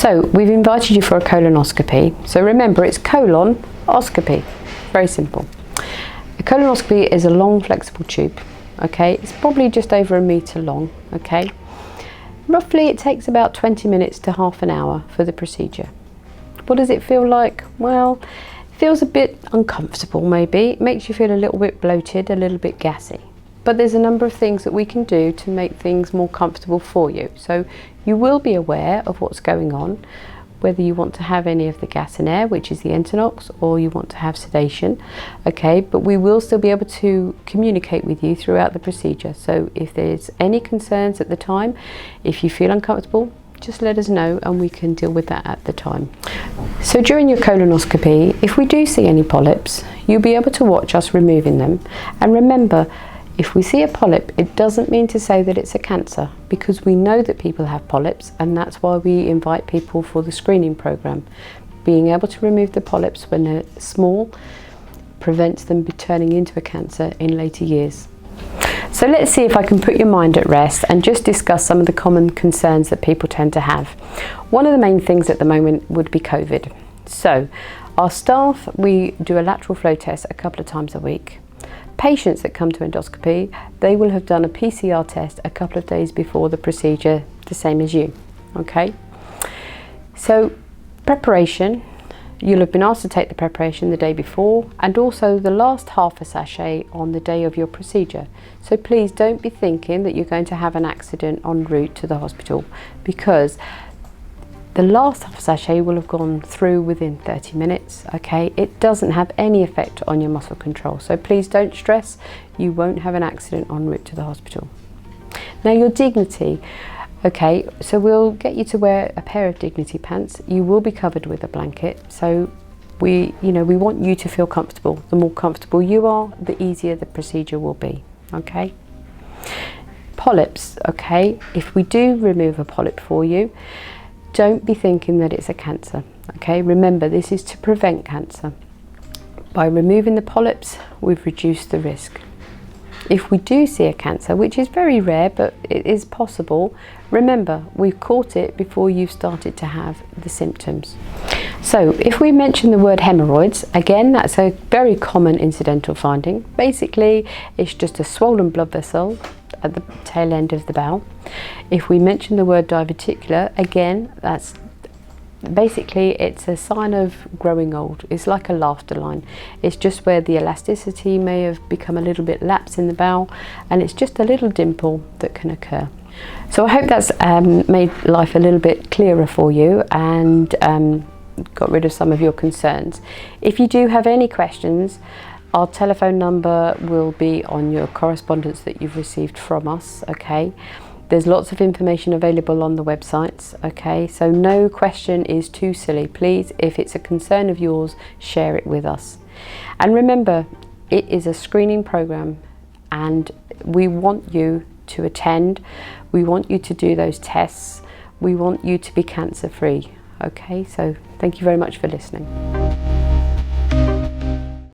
So we've invited you for a colonoscopy. So remember, it's colonoscopy. Very simple. A colonoscopy is a long flexible tube. Okay, it's probably just over 1 meter long. Okay, roughly it takes about 20 minutes to half an hour for the procedure. What does it feel like? Well, it feels a bit uncomfortable maybe. It makes you feel a little bit bloated, a little bit gassy. But there's a number of things that we can do to make things more comfortable for you. So you will be aware of what's going on, whether you want to have any of the gas and air, which is the Entonox, or you want to have sedation. Okay, but we will still be able to communicate with you throughout the procedure. So if there's any concerns at the time, if you feel uncomfortable, just let us know and we can deal with that at the time. So during your colonoscopy, if we do see any polyps, you'll be able to watch us removing them. And remember, if we see a polyp, it doesn't mean to say that it's a cancer, because we know that people have polyps, and that's why we invite people for the screening program. Being able to remove the polyps when they're small prevents them turning into a cancer in later years. So let's see if I can put your mind at rest and just discuss some of the common concerns that people tend to have. One of the main things at the moment would be COVID. So our staff, we do a lateral flow test a couple of times a week. Patients that come to endoscopy, they will have done a PCR test a couple of days before the procedure, the same as you. Okay, so preparation, you'll have been asked to take the preparation the day before, and also the last half a sachet on the day of your procedure. So please don't be thinking that you're going to have an accident en route to the hospital, because the last half sachet will have gone through within 30 minutes, okay? It doesn't have any effect on your muscle control, so please don't stress. You won't have an accident en route to the hospital. Now your dignity, okay, so we'll get you to wear a pair of dignity pants. You will be covered with a blanket, so we want you to feel comfortable. The more comfortable you are, the easier the procedure will be, okay? Polyps, okay, if we do remove a polyp for you, don't be thinking that it's a cancer, okay? Remember, this is to prevent cancer. By removing the polyps, we've reduced the risk. If we do see a cancer, which is very rare, but it is possible, remember, we've caught it before you've started to have the symptoms. So if we mention the word hemorrhoids, again, that's a very common incidental finding. Basically, it's just a swollen blood vessel at the tail end of the bowel. If we mention the word diverticular, again, that's basically, it's a sign of growing old. It's like a laughter line. It's just where the elasticity may have become a little bit lax in the bowel, and it's just a little dimple that can occur. So I hope that's made life a little bit clearer for you and got rid of some of your concerns. If you do have any questions, our telephone number will be on your correspondence that you've received from us, okay? There's lots of information available on the websites, okay? So no question is too silly. Please, if it's a concern of yours, share it with us. And remember, it is a screening program, and we want you to attend. We want you to do those tests. We want you to be cancer-free, okay? So thank you very much for listening.